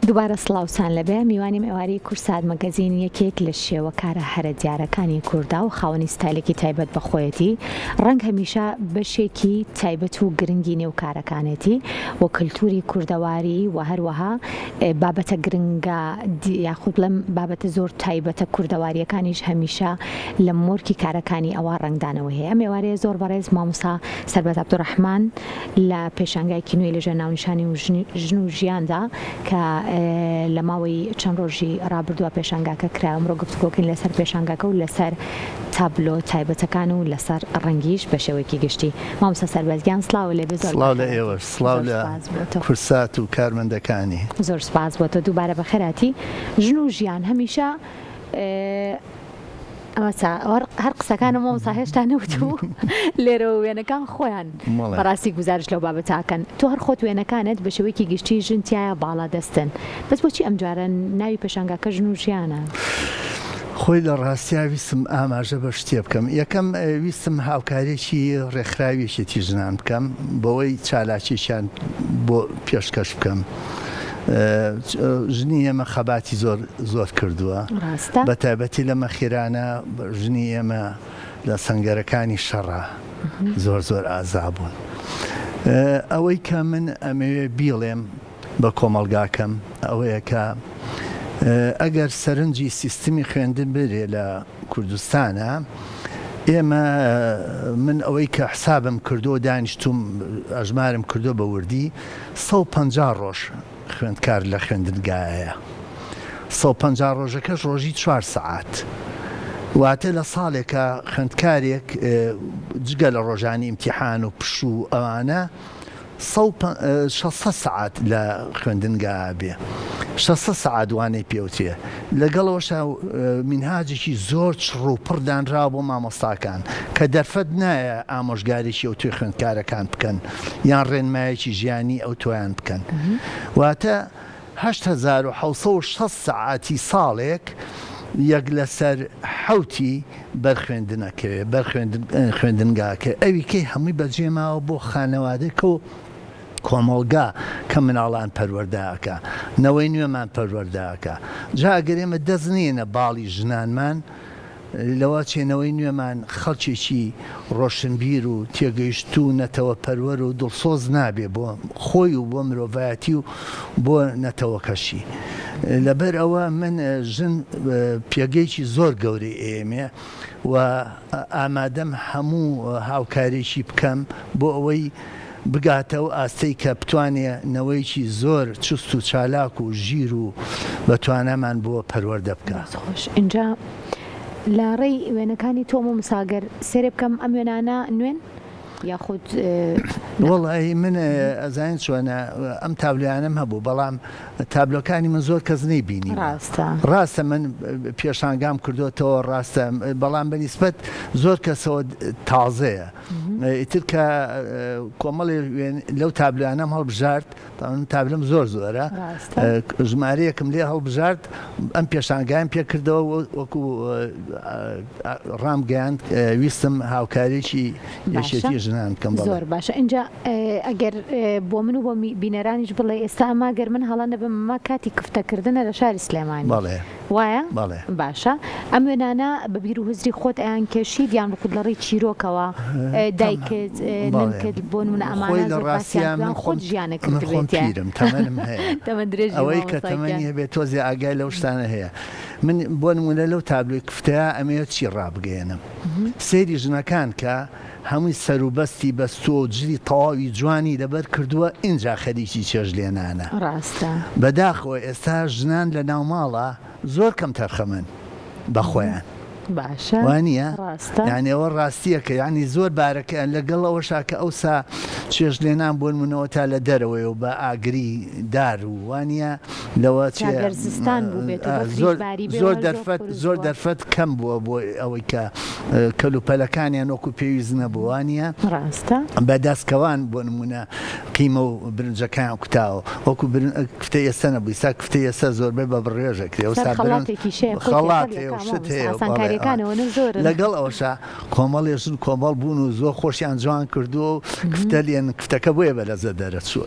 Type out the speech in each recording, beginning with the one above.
دووبارە سڵاوسان لەبێ میوانی ئێواری کورسات مەگەزین یەکێک لە شێوەکارە هەرە دیارەکانی کووردا و خاوەنی ستایلێکی تایبەت بەخۆیەتی ڕەنگ هەمیشە بەشێکی تایبەت و گرنگی نێوکارەکانێتی و کللتوری کوردەواری و هەروەها بابەتە گرنگە یاخود لەم بابەتە زۆر تایبەتە کوردەواریەکانیش هەمیشە لە مۆرکی کارەکانی ئەوە ڕنگدانەوە هەیە. ئەم ئێوارەیە زۆر بەڕێز مامۆستا سەربەت عەبدوڕەحمان لە پێشانگایکی نوێی لەژێر ناونیشانی و ژن و ژیاندا کە لە ماوەی چەند ڕۆژی ڕابردووە پێشانگاکە کرا ئەمڕۆ گفتوگۆکەین لەسەر پێشانگاکە و لەسەر تابلۆ تایبەتەکان و لەسەر ڕەنگیش بە شێوەیەکی گشتی. مامۆستا سەربەزگیان سڵاو لێبێ. زۆر سڵاو لە ئێوە، سڵاو لە کورسات و کارمەندەکانی. زۆر سپاس بۆ تۆ دووبارە بەخێراتی. ژن و ژیان هەمیشە هەر قسەکانە مامۆستا هێشتا نەوتوو لێرەوە وێنەکان خۆیان بەڕاستی گوزارش لەو بابەتاکەن. تۆ هەر خۆت وێنەکانت بە شێوەیەکی گشتی ژن تایە باڵا دەستن، بەس بۆچی ئەم جارە ناوی پێشانگاکە ژن و ژیانە؟ خۆی لە ڕاستیا ویستم ئاماژە بە شتێ بکەم. یەکەم ویستم هاوکارێکی ڕێکخراوێکێتی ژنان بکەم بەوەی چالاکیشیان بۆ پێشکەش بکەم. ژنی ئێمە خەباتی زۆر کردووە، بە تایبەتی لەمە خێرانە ژنی ئێمە لە سەنگەرەکانی شەڕە زۆر ئازا بوون. ئەوەی کە من ئەمەوێ بیڵێم بە کۆمەڵگاکەم ئەوەیە کە ئەگەر سەرنجی سیستمی خوێندن برێ لە کوردستانە، ئێمە من ئەوەی کە حسابم کردو دانیشتوم ئەژمارم کردو بە وردی 150 ڕۆژ خوێندکار لە خوێندنگایە. 150 ڕۆژەکەش ڕۆژی 4 سەعات، واتە لە ساڵێکە خوێندکارێک جگە لە ڕۆژانی ئیمتیحان و پش و ئەوانە 600 سەعات لە خوێندنگا بێ، 600 سەعات وانەی پێوتێ. لەگەڵەوەشە مینهاجێکی زۆر چڕ و پڕدانرا بۆ مامۆستاکان کە دەرفەت نایە ئامۆژگارێکی ئەو توێ خوێندکارەکان بکەن یان ڕێنمایەکی ژیانی ئەو تۆیان بکەن. واتە 8760 سەعاتی ساڵێک یەک لەسەر حوتی بەرخوێندنەکەوێ خوێندنگاکە ئەوی کەی هەمووی بەجێماوە بۆ خانەوادەکە و کۆمەڵگا کە مناڵان پەروەرداکە، نەوەی نوێمان پەروەرداکە. جا ئەگەر ئێمە دەست نێنە باڵی ژنانمان لەوە چێنەوەی نوێمان خەڵکێکی ڕۆشنبیر و تێگەیشت و نەتەوە پەروەر و دڵسۆز نابێ بۆ خۆی و بۆ مرۆڤایەتی و بۆ نەتەوەکەشی. لەبەر ئەوە من ژن پێگەیکی زۆر گەورەی ئێمێ و ئامادەم هەموو هاوکارێکی بکەم بۆ ئەوەی بگاتە و ئاستەی کە بتوانێ نەوەیکی زۆر چست و چالاک و ژیر و بەتوانەمان بۆ پەروەردە بکە. اینجا لە ڕێی وێنەکانی تۆم و مساگەر سێرێ بکەم ئەم وێنانە نوێن یاخود وەڵی من ئەزانین چۆنە ئەم تابلۆیانم هەبوو، بەڵام تابلۆکانی من زۆر کەس نەیبینی. ڕاستە من پێشانگام کردوتەوە، ڕاستە، بەڵام بەنیسبەت زۆر کەسەوە تازەیە. ئیتر کە کۆمەڵی لەو تابلۆیانەم هەڵبژارد، تابلم زۆرە، ژمارەیەکم لێ هەڵبژارد، ئەم پێشانگایم پێ کردەوە وەکو ڕامگەیاند ویستم هاوکارێکی یەشێتی ژنان بکەم. زۆر باشە. اینجا ئەگەر بۆ من و بۆ بینەرانیش بڵێ ئێستا ئەما گەر من هەڵە نەبم ئەمە کاتی کفتەکردنە لە شاری سلێمانی، وایە؟ باشە. ئەم وێنانە بە بیر و هزری خۆت ئەیان کێشید یان خود لە ڕێی چیرۆکەوە دایکت ننکت بۆ نمونە ئەمانە زۆر باسییان خۆت ژیانە پیرم تەمەنم هەیە، ئەوەی کە تەمەنی هەبێت تۆزی ئاگای لەو شتانە هەیە. من بۆ نمونە لەو تابلۆی کفتەیە ئەمەوێت چی ڕابگەێنم؟ سەیری ژنەکان کە هەمووی سەروبەستی بەستۆ و جلی تەواوی جوانی لەبەر کردووە، اینجا خەریکی چێژ لێنانە. ڕاستە. بەداخەوە ئێستا ژنان لە ناوماڵە زۆر کەم تەرخەمن بەخۆیان. باشە، وانە یعنی ئەوە ڕاستیەکە، ینی زۆر بارەکەیان لەگەڵ ئەوەشا کە ئەوسا چێژ لێنان بۆن منەوە تا لە دەرەوەی و بە ئاگری دار و وانە لەوە زۆر دەرفەت کەم بووە بۆ ئەوەی کە کەلوپەلەکانیان وەکو پێویست نەبوو. وانە ڕاستە بەدەستکەوان بۆ نمونە قیمە و برنجەکان کوتاوە وەکو کفتە ئێستا نەبووی، سا کفتە ئێستا زۆربەی بە بڕێژەکرێ و خەڵات شت هەیە. لەگەڵ ئەوشا کۆمەڵێژن کۆمەڵ بوون و زۆر خۆشیان جوان کردووە و کفتە لێ بێن کفتەکە بۆیە بەلەزە دەرچووە.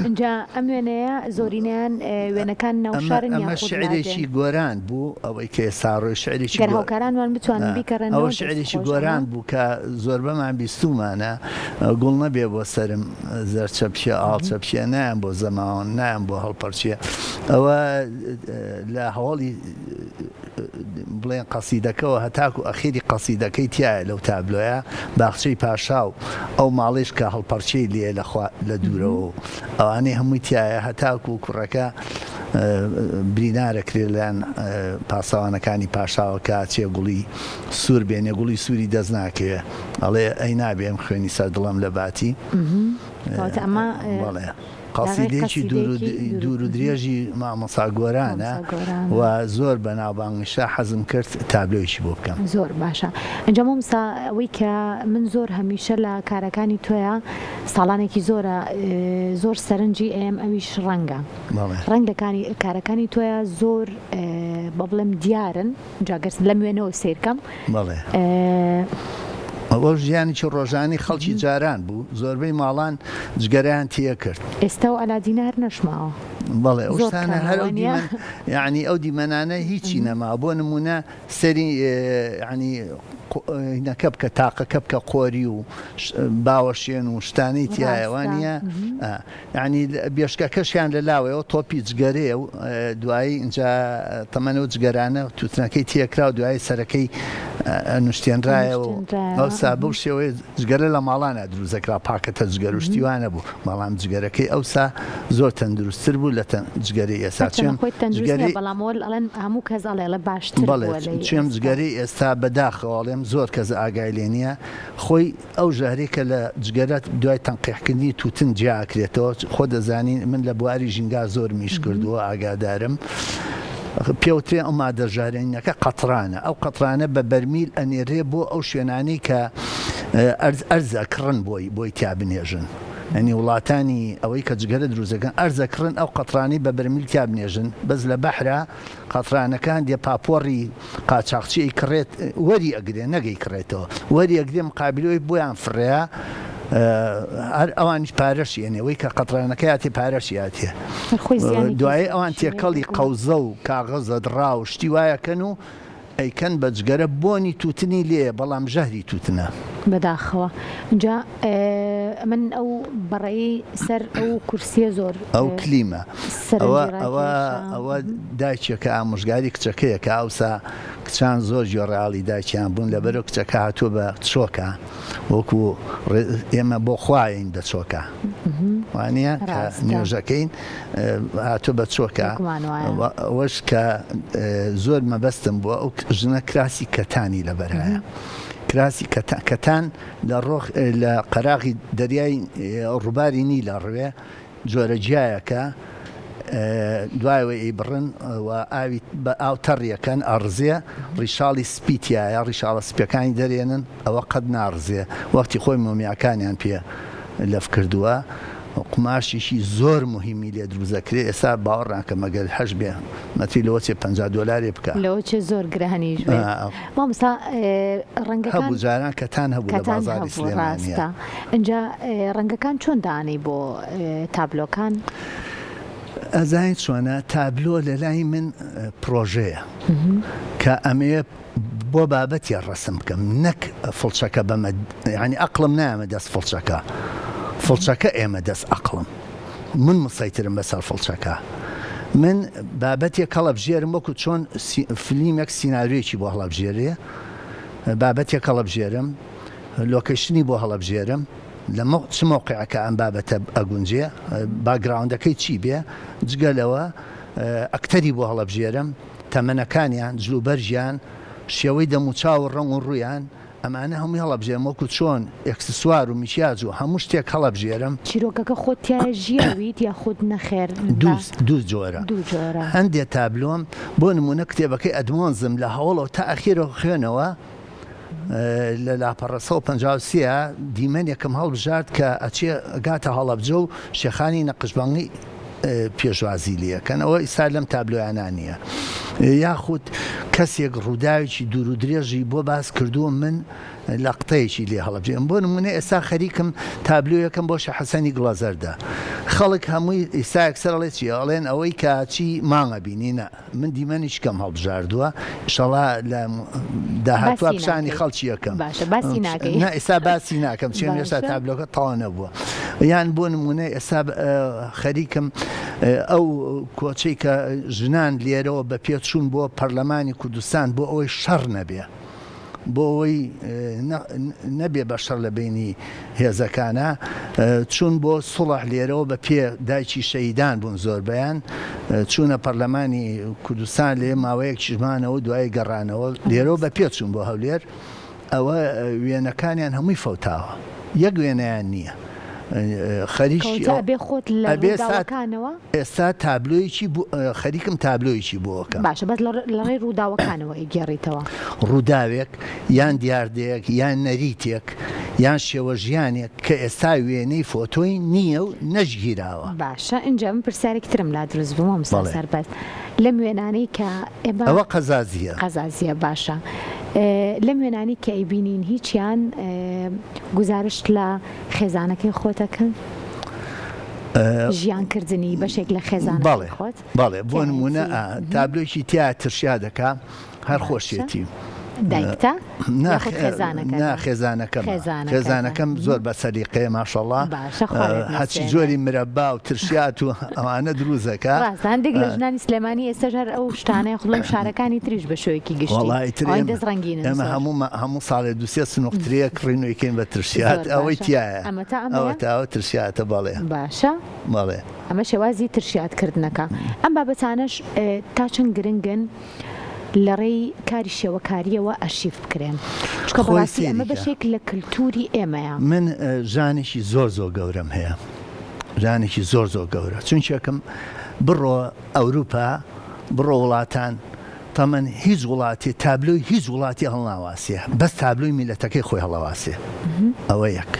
اینجا ئەم وێنەیە زۆرینیان وێنەکان ناوشارن ئەمە شعرێکی گۆران بوو ئەوەی کە ساڕۆی شعرێکی هاوکارانوان بتوانن بیکەڕن ئەوە شعرێکی گۆران بوو کە زۆر بەمان بیستومانە گوڵ نەبێ بۆ سرم زەرچە پشە ئاڵچە پشە نایان بۆ زەماوە نایان بۆ هەڵپەرچیە ئەوە لە هەواڵی بڵێن قەسیدەکەەوە هەتاکو ئەخیری قەسیدەکەی تایە لەو تابلۆیە باخچەی پاشا و ئەو ماڵێش کە هەڵپەرچەی لێ لە دوورەوە ئەوانەی هەمووی تایە هەتاکو و کوڕەکە برینارەکرێ لەیان پاسەوانەکانی پاشاوە کە چێ گوڵی سوور بێنێ گوڵی سووری دەست ناکەوێ ئەڵێ ئەی نابێم خوێنی سەر دڵم لە باتی بەڵێ قەسیدەیەکی دوور و درێژی مامۆستا گۆرانە و زۆر بەناوبانگیشە حەزم کرد تابلۆیشی بۆ بکەم. زۆر باشە. ئەنجا مامۆستا ئەوەی کە من زۆر هەمیشە لە کارەکانی تۆیە ساڵانێکی زۆر سەرنجی ئەویش ڕەنگە ڕەنگ لە کارەکانی تۆیە زۆر بە بڵێم دیارن جاگەر لە موێنەوە سیرکەم ئەوە ژیانێکی ڕۆژانی خەڵکی جاران بوو زۆربەی ماڵان جگەرەیان تێ کرد ئێستا و ئالادینار نەشماوە بەڵێ ئەوستانە هەر یعنی ئەو دیمەنانە هیچی نەما بۆ نمونە سەری ینی نەکە بکە تاقەکە بکە قۆری و باوەشێن و شتانەی تایەوانە ینی بێشکەکەشیان لە لاوەوە تۆپی جگەرێ و دوایی اینجا تەمەنە و جگەرانە تووتنەکەی تێکرا و دوایی سەرەکەی نوشتێنرایە و ئەوسا بەو شێوەیە جگەرە لە ماڵانە دروزەکرا پاکەتە جگەر و شتیوانە بوو بەڵام جگەرەکەی ئەوسا زۆر تەندروستتر بوو لە جگەری ئێستا هەموو کەس ئەڵێ لە باشتر چێم جگەری ئێستا بەداخەوەڵێم زۆر کەس ئاگای لێ نییە خۆی ئەو ژارێکە لە جگەرات دوای تەنقیحکردنی تووتن جیاکرێتەوە خۆ دەزانین من لە بواری ژینگا زۆر میش کردووە ئاگادارم پێوترێ ئەو مادەژارێنەکە قەترانە ئەو قەترانە بە بەرمیل ئەنێرێ بۆ ئەو شوێنانەی کە ئەرزەکڕن بۆی تیابنێژن ئەنی وڵاتانی ئەوەی کە جگەرە دروزەکان ئەرزەکڕن ئەو قەترانی بە بەرمیل تیابنێژن بەس لە بەحرا قەترانەکان دێ پاپۆڕی قاچاقچی کڕێت وەری ئەگرێ نەگەی کڕێتەوە وەری ئەگرێ مقابلەوەی بۆیان فڕەیە هەر ئەوانش پارەشی ئەوەی کە قەترانەکە یاتی پارەشی یاتێ دوایی ئەوان تێکەڵی قەوزە و کاغەزە دڕا و شتی وایەکەن و ئەیکەن بە جگەرە بۆنی تووتنی لێ بەڵام ژەهری تووتنە بەداخەوە اینجا من ئەو بەڕێی سەر ئەو کورسیە زۆر ئەو کلیمە ئەوە دایکێکە ئامۆژگاری کچەکەیە کە ئەوسا کچان زۆر ژۆڕاڵی دایکیان بوون لەبەرەوە کچەکە هاتووە بە چۆکە وەکو ئێمە بۆ خوایین بە چۆکە وانە کە نوێژەکەین هاتووە بە چۆکە ئەوەش کە زۆر مەبەستم بووە ئەو ژنە کراسی کەتانی لەبەرایە کراسی کەتان لە قەراغی دەریای ڕووباری نیلە ڕوێ جۆرە جیایەکە دوایەوە ئەیبڕن و ئاوی بە ئاو تەڕیەکەن ئەڕزێ ڕیشاڵی سپیتایە ڕیشاڵە سپیەکانی دەرێنن ئەوە قەت ناڕزێ وەختی خۆی مۆمیاکانیان پێ لەف کردووە قماشیشی زۆر مهمی لێ دروزەکرێ ئێستا باوەڕناکە مەگەر هەش بێ مەتری لەوە چێ $50 بکە لەوە چێ زۆر گرانیش مامۆستا ڕەنگەکان هەبوو جاران کەتان هەبوو لە بازاری سلێمانیە ئەنجا ڕەنگەکان چۆن دانەی بۆ تابلۆکان ئەزای چۆنە تابلۆ لە لای من پرۆژەیە کە ئەمەیە بۆ بابەتی ڕەسم بکەم نەک فڵچەکە بەمە ینی ئەقلم نامە دەست فڵچەکە ئێمە دەست ئەقلم من مسەیترم بەسەر فڵچەکە من بابەتێک هەڵەبژێرم وەکو چۆن فلیمێک سیناریۆیەکی بۆ هەڵەبژێرێ بابەتێک هەڵەبژێرم لۆکیشنی بۆ هەڵەبژێرم لە چ مۆقعەکە ئەم بابەتە ئەگونجێ باگراوندەکەی چی بێ جگەلەوە ئەکتەری بۆ هەڵەبژێرم تەمەنەکانیان جلوبەرژیان شێوەی دەموچاو و ڕەنگ و ڕوویان ئەمانە هەمووی هەڵەبژێرم وەکو چۆن ئەکسسوار و میشیاج و هەموو شتێک هەڵەبژێرم چیرۆکەکە خۆتیان ژیاویت یا خۆت نەخێر دوو جۆرە هەندێک تابلۆم بۆ نمونە کتێبەکەی ئەدمۆنزم لە هەوڵەوە تا ئەخیرەوە خوێنەوە لە لاپەڕە 153 دیمەنێکم هەڵبژارد کە ئەچێ گاتە هەڵەبجە و شێخانی نەقشبانگی پێشوازی لەکەن ئەوە ئیسا لەم لە قتەیەکی لێ هەڵبژێن بۆ نمونە ئێستا خەریکم تابلۆیەکەم بۆ شە حەسەنی گڵەزەردا خەڵک هەمووی ئێستا ئەکسەرەڵێ چی ئەڵێن ئەوەی کاچی مانگە بینینە من دیمەنیش کەم هەڵبژاردووە ئینشەڵا لە داهاتوە پیشانی خەڵکی یەکەم ئێستا باسی ناکەم چێن ئێستا تابلۆکە تەواو نەبووە یان بۆ نمونە ئێستا خەریکم ئەو کۆچەی کە ژنان لێرەوە بە پێچوون بۆ پەرلەمانی کوردستان بۆ ئەوەی شەڕ نەبێ بۆ ئەوەی نەبێ بە شەڕ لە بینی هێزەکانە چوون بۆ سوڵح لێرەوە بە پێ دایکی شەیدان بوون زۆربیان چوونە پەرلەمانی کوردستان لێ ماوەیەک ژمانەوە دوای گەڕانەوە لێرەوە بە پێ چوون بۆ هەولێر ئەوە وێنەکانیان هەمووی فەوتاوە یەک وێنەیان نییە خەریکی خۆت لە ڕووداوەکانەوە ئێستا تابلۆیکی خەریکم تابلۆیکی بۆەکە باشە بەس لە ڕێی ڕووداوەکانەوە ئیگەڕیتەوە ڕووداوێک یان دیاردەیەک یان نەریتێک یان شێوە ژیانێک کە ئێستا وێنەی فۆتۆی نییە و نەژگیراوە باشە اینجا من پرسیارێکی ترم لا دروست بووم سەربەست لەم وێنانەی کە ئەوە قەزازیە باشە لەم وێنانی کە ئەیبینین هیچیان گزارشت لە خێزانەکەی خۆتەکەن ژیانکردنی بەشێک لە خێزانەکەی خۆت بەڵێ بۆ نمونە تابلۆیکی تیا ترشیا دەکا هەر خۆشیێتی دایکتە خێزانەکەم زۆر بە سەلیقەیە ماشەڵڵا هەچی جۆری مرەبا و ترشیات و ئەوانە دروزەکە ڕاستاندێک لە ژنانی سلێمانی ئێستاژەر ئەو شتانەیە خڵم شارەکانی تریش بە شوەیەکی گشتی دەستڕەنگینە ئەمە هەموو ساڵێ دوسێ سنوخترەیەک ڕینویکەین بە ترشیات ئەوەی تایە ئەوە تاوە ترشیاتە بەڵێ باشە بەڵێ ئەمە شێوازی ترشیاتکردنەکە ئەم بابەتانەش تا چەند گرنگن لە ڕێی کاری شێوەکاریەوە ئەشیف بکرێن چکە بەڕاستی ئەمە بەشێک لە کللتوری ئێمەیە من ژانێکی زۆر گەورەم هەیە ژانێکی زۆر گەورە چونچەکەم بڕۆ ئەوروپا بڕۆ وڵاتان تەمەەن هیچ وڵاتی تابلۆی هیچ وڵاتی هەڵناواسیە بەس تابلۆی میلەتەکەی خۆی هەڵەواسێ ئەوە یەک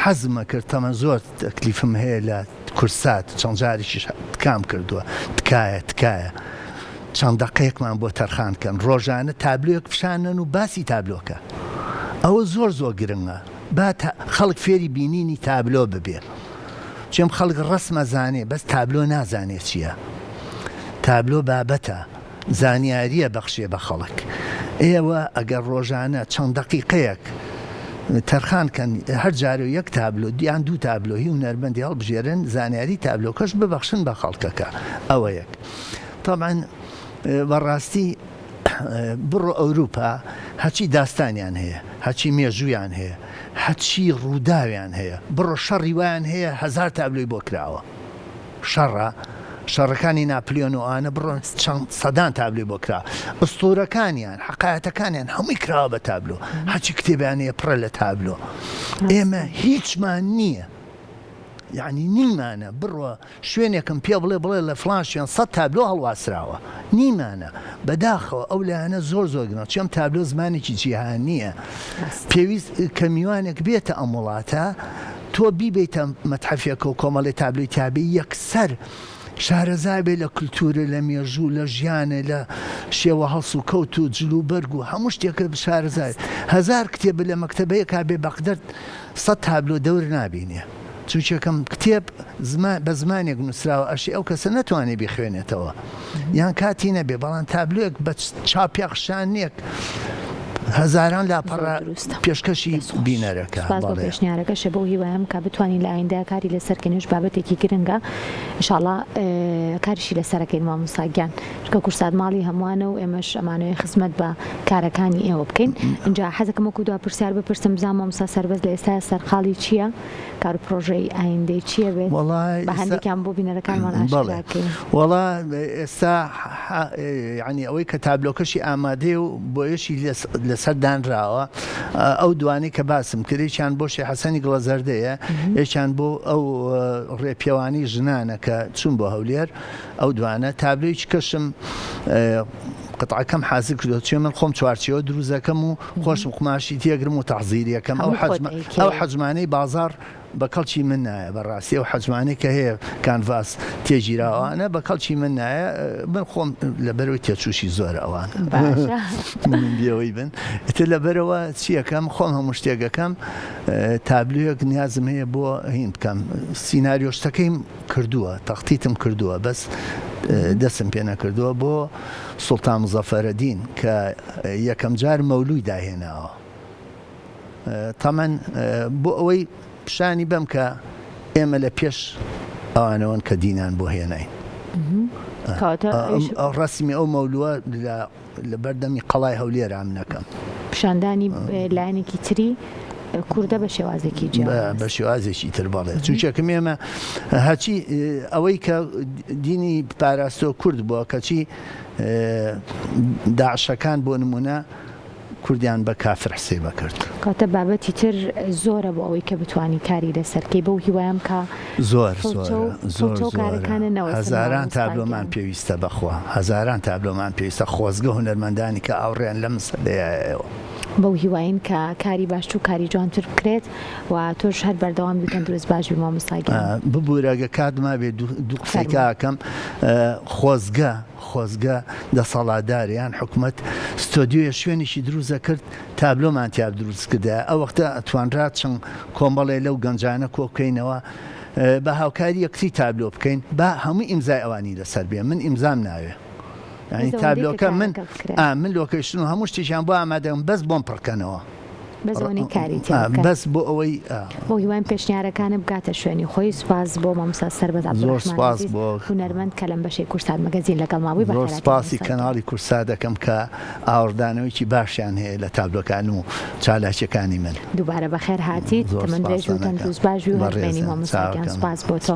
حەزمە کرد تەمە زۆر تەکلیفم هەیە لە کورسات چەند جارێکی تکام کردووە تکایە چەند دقەیەکمان بۆ تەرخانکەن ڕۆژانە تابلۆیەک پیشانن و باسی تابلۆکە ئەوە زۆر گرنگە با خەڵک فێری بینینی تابلۆ ببێ چێم خەڵک ڕسمە زانێ بەس تابلۆ نازانێت چییە تابلۆ بابەتە زانیاریە بەخشێ بە خەڵک ئێوە ئەگەر ڕۆژانە چەند دقیقەیەک تەرخانکەن هەر جارە یەک تابلۆ دیان دوو تابلۆهی و نەربەندی هەڵبژێرن زانیاری تابلۆکەش ببەخشن بە خەڵکەکە ئەوە یەک طبعاً بەڕاستی بڕۆ ئەوروپا هەچی داستانیان هەیە هەچی مێژویان هەیە هەچی ڕووداویان هەیە بڕۆ شەڕی وایان هەیە 1000 تابلۆی بۆ کراوە شەڕەکانی ناپلیۆن و ئانە بڕۆن چەند سەدان تابلۆی بۆ کرا ئوستورەکانیان حەقایەتەکانیان هەمووی کراوە بە تابلۆ هەچی کتێبیانەیە پڕە لە تابلۆ ئێمە هیچمان نییە یعنی نیمانە بڕوە شوێنێکم پێ بڵێ لە فلان شوێن 100 تابلۆ هەڵواسراوە نیمانە بەداخەوە ئەو لایەنە زۆر گرنگە چێم تابلۆ زمانێکی جیهان نییە پێویست کە میوانێک بێتە ئەم وڵاتە تۆ بیبیتە مەتحەفێکە و کۆمەڵی تابلۆی تابی یەکسەر شارەزای بێ لە کولتورە لە مێژوو لە ژیانە لە شێوە هەڵس و کەوت و جلوبەرگ و هەموو شتێکە شارەزای 1000 کتێب لە مەکتەبەیەکا بێ بەقدر 100 تابلۆ دەور نابینێ چونچەکەم کتێب بە زمانێک نووسراوە ئەشی ئەو کەسە نەتوانێت بخوێنێتەوە یان کاتی نەبێ بەڵام تابلۆیەک بە چاپیاخشانێک هەزاران لاپەڕە پێشکەشی بینەرەکە پێشنیارەکەشە بۆ هیوایم کا بتوانین لە ئایندا کاری لەسەرکردنش بابەتێکی گرنگە ئینشاڵڵا کاریشی لەسەرەکەین مامۆستاگیان چکە کورسات ماڵی هەمووانە و ئێمەش ئەمانەوەی خزمەت بە کارەکانی ئێوە بکەین اینجا حەزەکەم وەکو دوا پرسیار بپرسم بزانم مامۆستا سەربەز لە ئێستا سەرخاڵی چییە کار و پرۆژەی ئایندەی چییە بێت بە هەندێکیان بۆ بینەرەکانمان ئاشکراکەین وەڵا ئێستا یعنی ئەوەی کە تابلۆکەشی ئامادەیە و بۆیەشی لەسەر دانراوە ئەو دوانەی کە باسم کردێکیان بۆ شێ حەسەنی گڵەزەردەیە یەکیان بۆ ئەو ڕێپیەوانی ژنانە کە چوون بۆ هەولێر ئەو دوانە تابلۆیکی کەشم قطعەکەم حازر کردو چێ من خۆم چوارچەوە دروزەکەم و خۆشم قماشی تێگرم و تەحزیریەکەم ئەو حەجمانەی بازار بە کەڵکی من نایە بەڕاستی و حەزمانەی کە هەیە کانڤاس تێگیراوانە بە کەڵکی من نایە من خۆم لەبەرەوەی تێچوشی زۆر ئەوانە من بێەوەی بن ئتر لەبەرەوە چیەکەم خۆم هەموو شتێکەکەم تابلویەک نیازم هەیە بۆ هین بکەم سیناریۆشتەکەیم کردووە تەختیتم کردووە بەس دەستم پێ نەکردووە بۆ سوڵتان مزەفەرەدین کە یەکەم جار مەولوی داهێناوە تەمەن بۆ ئەوەی پیشانی بەم کە ئێمە لە پێش ئەوانەوەن کە دینان بۆ هێناین ڕسمی ئەو مەولووە لە بەردەمی قەڵای هەولێرا من نەکەم پیشاندانی لایەنێکی تری کووردە بە شێوازێکی بە شێوازێکی تر بەڵێ چونچەکەم ئێمە هەچی ئەوەی کە دینی پاراستۆ کورد بووە کەچی داعشەکان بۆ نمونە کوردیان بە کافر حسێبە کرد کاتە بابەتی تر زۆرە بۆ ئەوەی کە بتوانی کاری لەسەرکەی بەو هیوایم کە زۆر هەزاران تابلۆمان پێویستە بەخوا هەزاران تابلۆمان پێویستە خۆزگە هونەرمەندانی کە ئاوڕێن لە مسلەیەوە بەو هیواین کە کاری باش و کاری جوانتر بکرێت و تۆش هەر بەردەوام بکەن دروست باش بی مامۆستاگیان ببوورەگە کاتما بێ دوو قسەیکەکەم خۆزگە دەسەڵاتداریان حکومت ستۆدیۆیە شوێنێکی دروستە کرد تابلۆمان تیا دروست کردە ئەو وەختە ئەتوانرات چەند کۆمەڵێ لەو گەنجانە کۆبکەینەوە بە هاوکاری یەکسی تابلۆ بکەین با هەموو ئیمزای ئەوانی لەسەر بێ من ئیمزام ناوێ تابلۆکە من لۆکەیشن و هەموو شتێکیان بۆ ئامادەم بەس بۆم پڕکەنەوە بەزۆنی کاری بەس بۆ ئەوەی بۆ هیوان پێشنیارەکانە بگاتە شوێنی خۆی سوپاس بۆ مامۆستا سەربەز عەبدوڕەحمان بۆ هونەرمەند کە لەم بەشەی کورسات مەگەزین لەگەڵ ماوەی زۆر سپاسی کەناڵی کورسات دەکەم کە ئاوردانەوەیکی باشیان هەیە لە تابلۆکان و چالاکیەکانی من دووبارە بەخێر هاتیت تەمەندرێژ و تەندروست باش و هەربێنی مامۆستاگیان سپاس بۆ تۆ